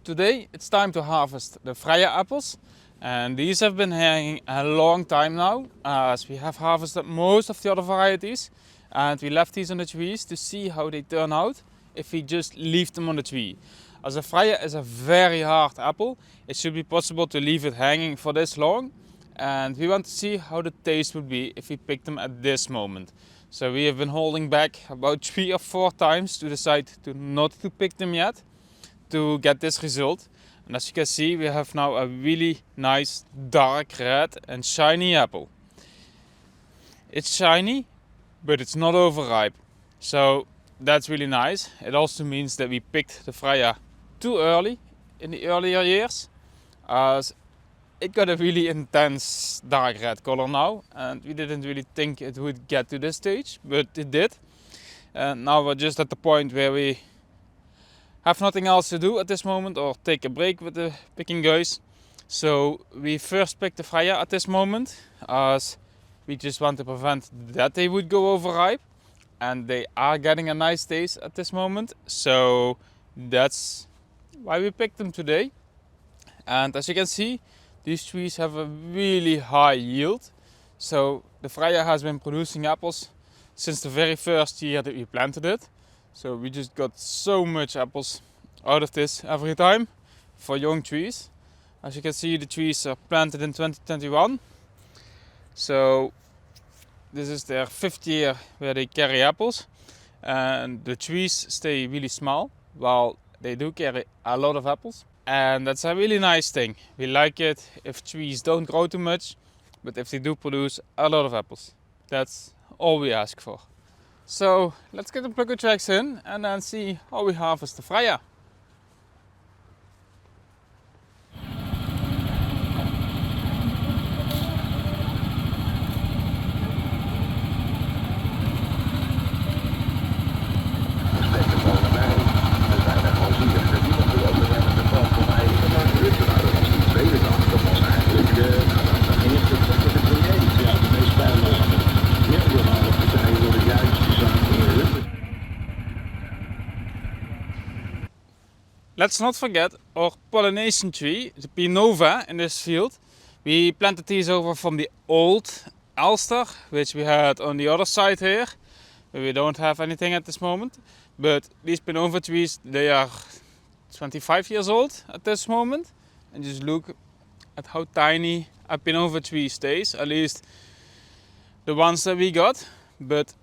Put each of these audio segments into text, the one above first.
Today it's time to harvest the Freya apples, and these have been hanging a long time now, as we have harvested most of the other varieties, and we left these on the trees to see how they turn out if we just leave them on the tree. As a Freya is a very hard apple, it should be possible to leave it hanging for this long, and we want to see how the taste would be if we pick them at this moment. So we have been holding back about 3 or 4 times to decide not to pick them yet, to get this result. And as you can see, we have now a really nice dark red and shiny apple. It's shiny, but it's not overripe, so that's really nice. It also means that we picked the Freya too early in the earlier years, as it got a really intense dark red color now, and we didn't really think it would get to this stage, but it did. And now we're just at the point where we have nothing else to do at this moment, or take a break with the picking guys. So we first picked the Freya at this moment, as we just want to prevent that they would go overripe, and they are getting a nice taste at this moment. So that's why we picked them today. And as you can see, these trees have a really high yield. So the Freya has been producing apples since the very first year that we planted it. So we just got so much apples out of this every time for young trees. As you can see, the trees are planted in 2021. So this is their 5th year where they carry apples. And the trees stay really small while they do carry a lot of apples. And that's a really nice thing. We like it if trees don't grow too much, but if they do produce a lot of apples. That's all we ask for. So let's get the plucker tracks in and then see how we harvest the Freya. Let's not forget our pollination tree, the Pinova in this field. We planted these over from the old Elster, which we had on the other side here. We don't have anything at this moment. But these Pinova trees, they are 25 years old at this moment. And just look at how tiny a Pinova tree stays, at least the ones that we got. But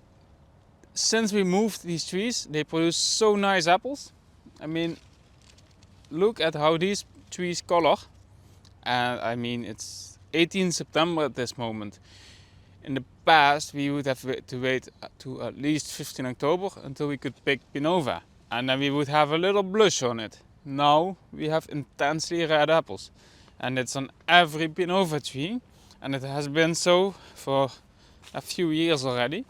since we moved these trees, they produce so nice apples. I mean, look at how these trees color. And I mean, it's 18 September at this moment. In the past, we would have to wait to at least 15 October until we could pick Pinova. And then we would have a little blush on it. Now we have intensely red apples. And it's on every Pinova tree. And it has been so for a few years already.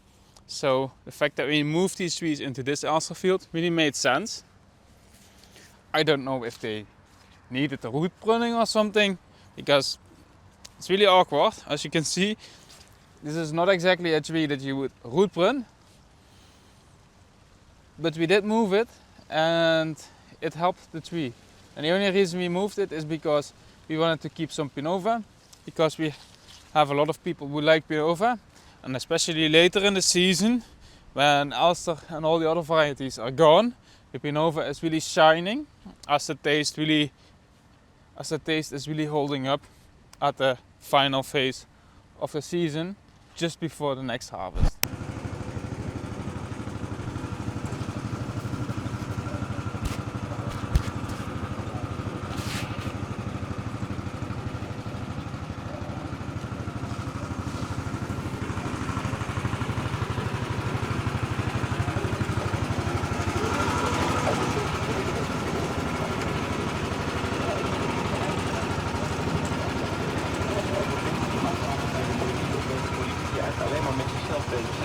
So the fact that we moved these trees into this Elster field really made sense. I don't know if they needed a root pruning or something, because it's really awkward. As you can see, this is not exactly a tree that you would root prune, but we did move it and it helped the tree. And the only reason we moved it is because we wanted to keep some Pinova, because we have a lot of people who like Pinova, and especially later in the season when Elster and all the other varieties are gone, the Pinova is really shining, as the taste is really holding up at the final phase of the season, just before the next harvest. Alleen maar met jezelf bezig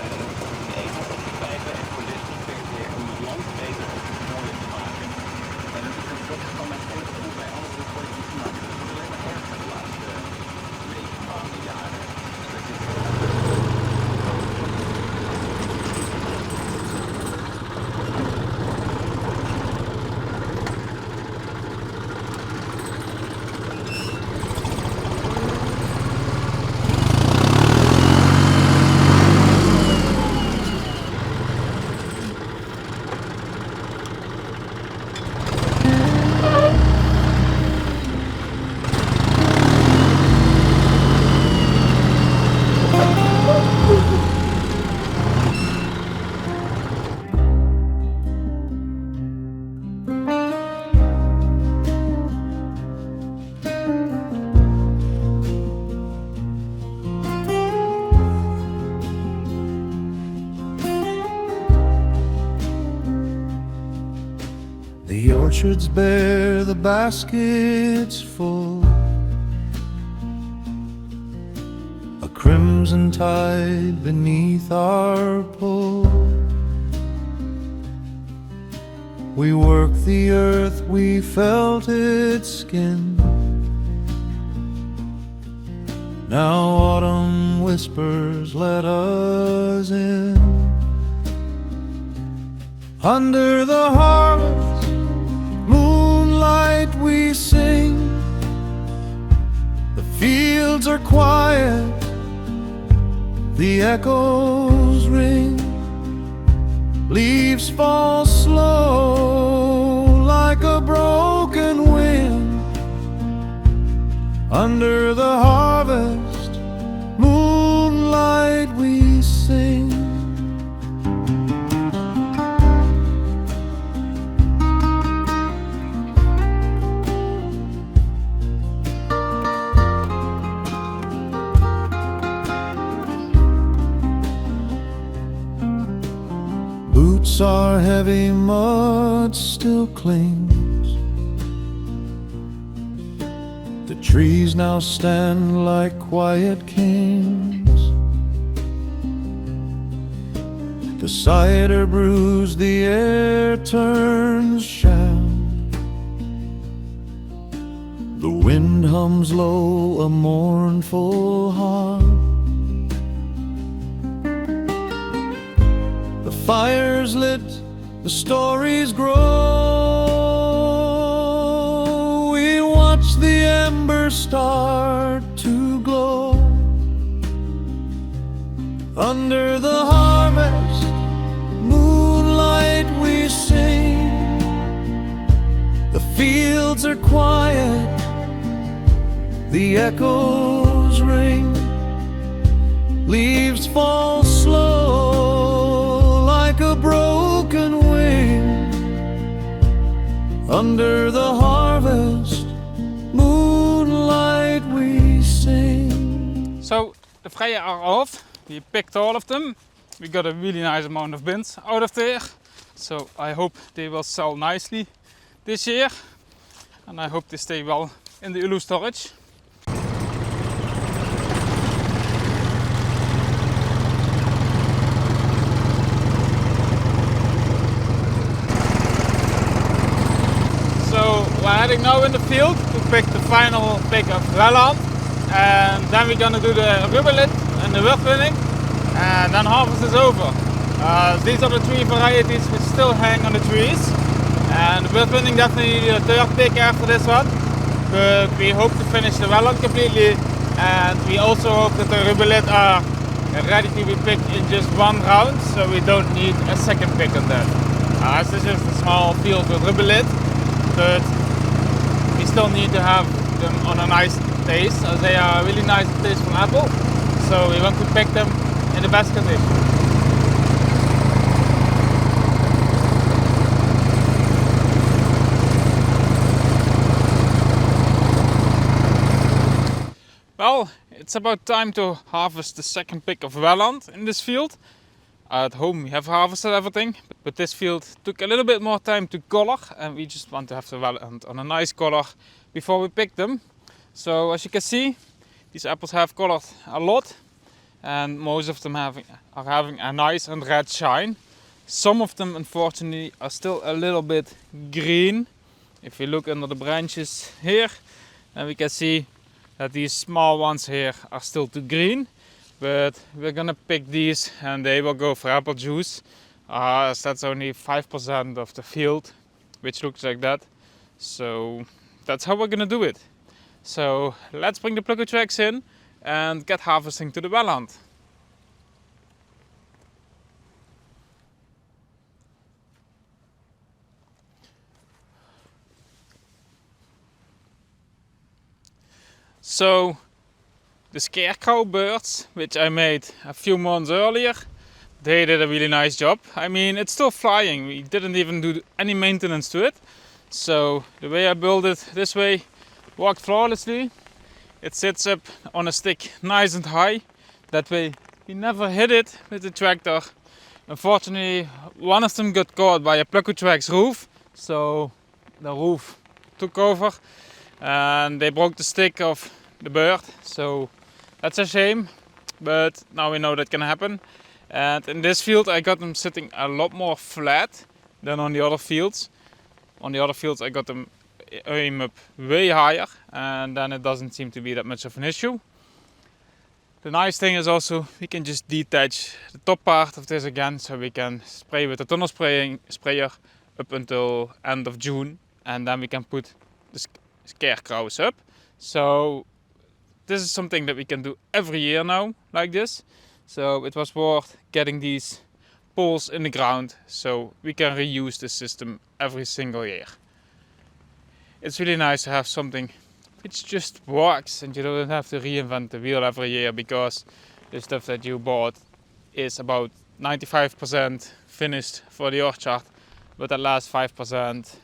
orchards bear the baskets full, a crimson tide beneath our pull. We worked the earth, we felt its skin. Now autumn whispers, let us in. Under the harvest moonlight we sing. The fields are quiet, the echoes ring. Leaves fall slow like a broken wind. Under the harvest moonlight we sing. Boots are heavy, mud still clings. The trees now stand like quiet kings. The cider brews, the air turns shell. The wind hums low, a mournful harp. The fire's lit, the stories grow. We watch the embers start to glow. Under the harvest moonlight we sing. The fields are quiet, the echoes ring. Leaves fall slow like a broken wing. Under the harvest moonlight we sing. So the Freya are off. We picked all of them. We got a really nice amount of bins out of there. So I hope they will sell nicely this year. And I hope they stay well in the Ulu storage. So we're heading now in the field to pick the final pick of Welland. And then we're gonna do the Rubelit and the Wurtwinning. And then harvest is over. These are the three varieties which still hang on the trees. And the Wurtwinning definitely the third pick after this one. But we hope to finish the Welland completely. And we also hope that the Rubelit are ready to be picked in just one round. So we don't need a second pick on that. As this is a small field with Rubelit. But we still need to have them on a nice taste, as they are really nice taste from apple. So we want to pick them in the best condition. Well, it's about time to harvest the second pick of Welland in this field. At home we have harvested everything, but this field took a little bit more time to color, and we just want to have the Welland on a nice color before we pick them. So as you can see, these apples have colored a lot, and most of them are having a nice and red shine. Some of them unfortunately are still a little bit green. If you look under the branches here, then we can see that these small ones here are still too green. But we're gonna pick these and they will go for apple juice, as that's only 5% of the field, which looks like that. So that's how we're gonna do it. So let's bring the plucker tracks in and get harvesting to the Welland. So the scarecrow birds, which I made a few months earlier, they did a really nice job. I mean, it's still flying. We didn't even do any maintenance to it. So the way I built it this way worked flawlessly. It sits up on a stick nice and high. That way we never hit it with the tractor. Unfortunately, one of them got caught by a plucker track's roof. So the roof took over and they broke the stick of the bird. So that's a shame, but now we know that can happen. And in this field I got them sitting a lot more flat than on the other fields. On the other fields I got them aim up way higher, and then it doesn't seem to be that much of an issue. The nice thing is also we can just detach the top part of this again, so we can spray with the tunnel sprayer up until end of June, and then we can put the scarecrows up. So this is something that we can do every year now, like this. So it was worth getting these poles in the ground so we can reuse the system every single year. It's really nice to have something which just works and you don't have to reinvent the wheel every year, because the stuff that you bought is about 95% finished for the orchard, but that last 5%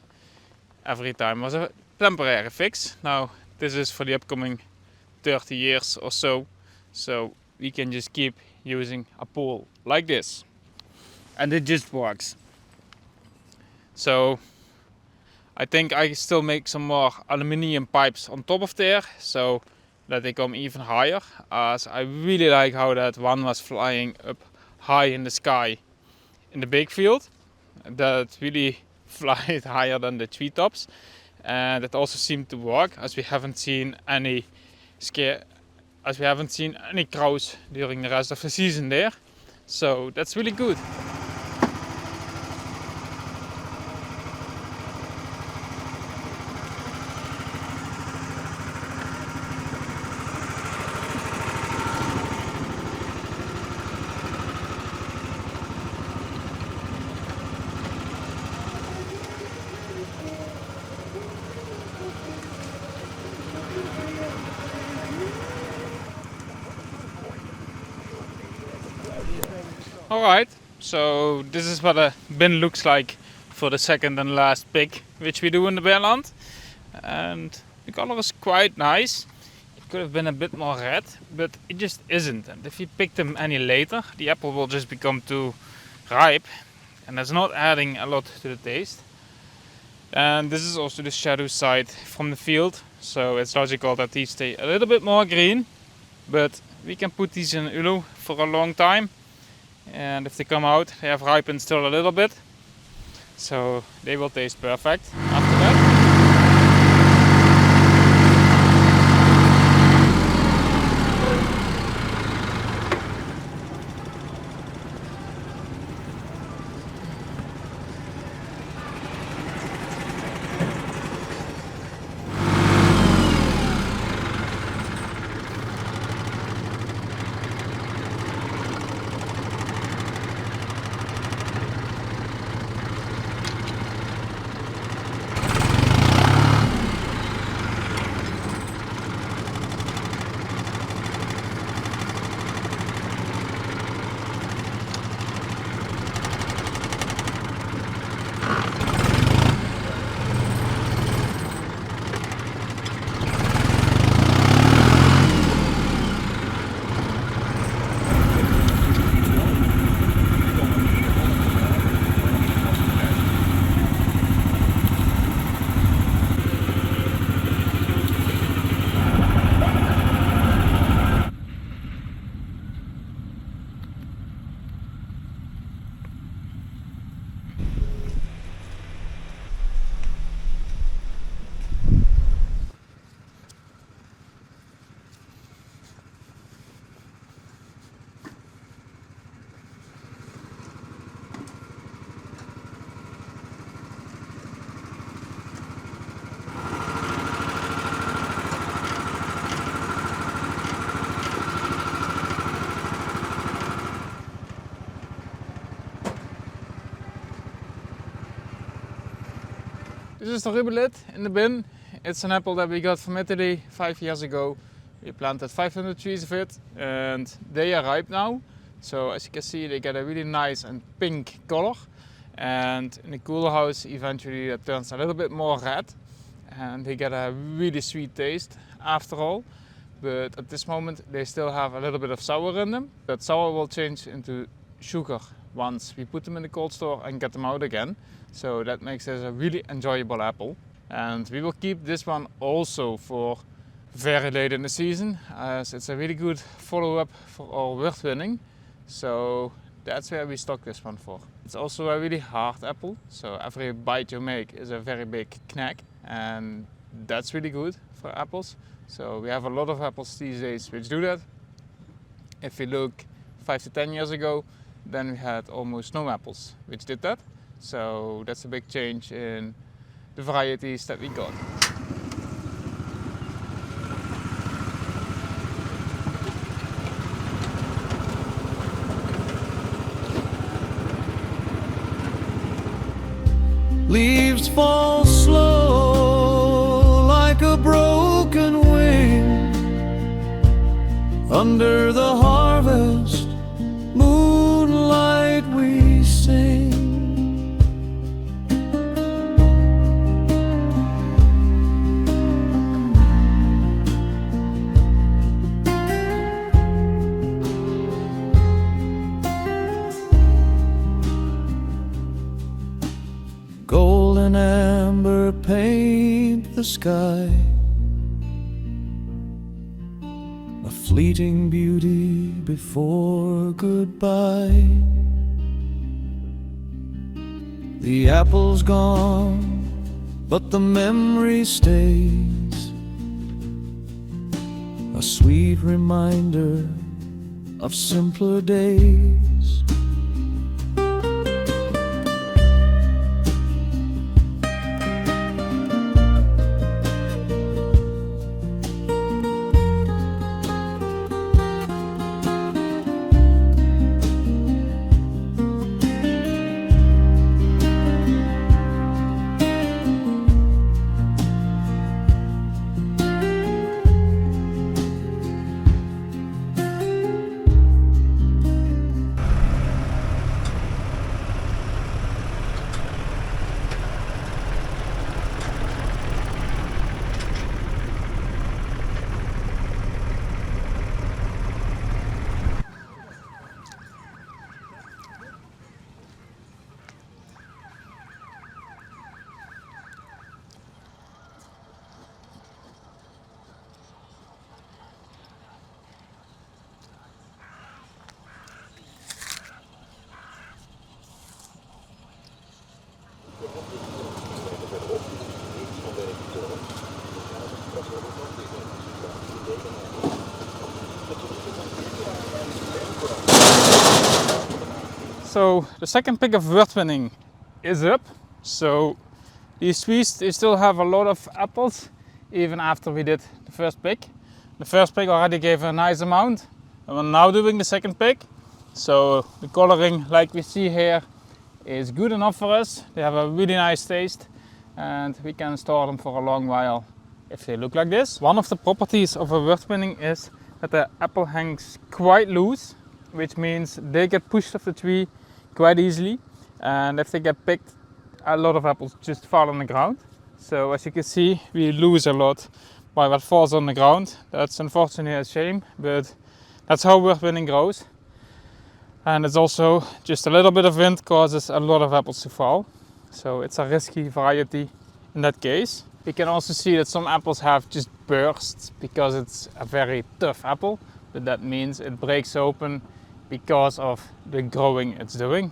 every time was a temporary fix. Now this is for the upcoming 30 years or so, so we can just keep using a pole like this, and it just works. So I think I still make some more aluminium pipes on top of there so that they come even higher, as I really like how that one was flying up high in the sky in the big field. That really flies higher than the treetops, and it also seemed to work, as we haven't seen any crows during the rest of the season there. So that's really good. Alright, so this is what a bin looks like for the second and last pick which we do in the Welland. And the color is quite nice. It could have been a bit more red, but it just isn't. And if you pick them any later, the apple will just become too ripe, and that's not adding a lot to the taste. And this is also the shadow side from the field, so it's logical that these stay a little bit more green, but we can put these in Ulo for a long time. And if they come out, they have ripened still a little bit, so they will taste perfect after that. This is the Rubelit in the bin. It's an apple that we got from Italy 5 years ago. We planted 500 trees of it and they are ripe now. So as you can see, they get a really nice and pink color. And in the cooler house, eventually that turns a little bit more red. And they get a really sweet taste after all. But at this moment, they still have a little bit of sour in them. That sour will change into sugar once we put them in the cold store and get them out again. So that makes this a really enjoyable apple. And we will keep this one also for very late in the season, as it's a really good follow-up for our Wurtwinning. So that's where we stock this one for. It's also a really hard apple, so every bite you make is a very big knack, and that's really good for apples. So we have a lot of apples these days which do that. If we look 5 to 10 years ago, then we had almost no apples which did that. So that's a big change in the varieties that we got. Leaves fall slow like a broken wing under the harvest moonlight we sing. Gold and amber paint the sky, a fleeting beauty before goodbye. The apple's gone, but the memory stays, a sweet reminder of simpler days. So the second pick of Wurtwinning is up. So these trees, they still have a lot of apples even after we did the first pick. The first pick already gave a nice amount, and we're now doing the second pick. So the coloring, like we see here, is good enough for us. They have a really nice taste, and we can store them for a long while if they look like this. One of the properties of a Wurtwinning is that the apple hangs quite loose, which means they get pushed off the tree quite easily, and if they get picked, a lot of apples just fall on the ground. So as you can see, we lose a lot by what falls on the ground. That's unfortunately a shame, but that's how Wurtwinning grows. And it's also just a little bit of wind causes a lot of apples to fall. So it's a risky variety in that case. We can also see that some apples have just burst because it's a very tough apple, but that means it breaks open because of the growing it's doing.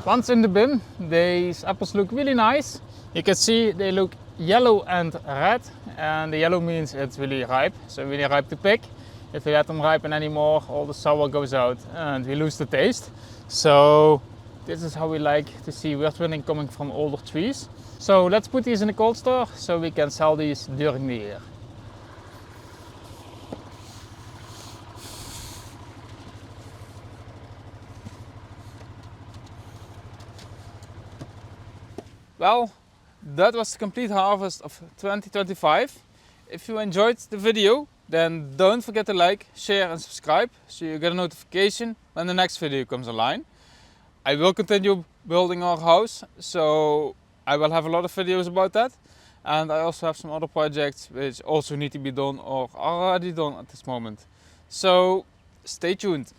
Once in the bin, these apples look really nice. You can see they look yellow and red, and the yellow means it's really ripe, so really ripe to pick. If we let them ripen anymore, all the sour goes out and we lose the taste. So this is how we like to see Wurtwinning coming from older trees. So let's put these in the cold store so we can sell these during the year. Well, that was the complete harvest of 2025. If you enjoyed the video, then don't forget to like, share and subscribe so you get a notification when the next video comes online. I will continue building our house, so I will have a lot of videos about that. And I also have some other projects which also need to be done or are already done at this moment. So stay tuned.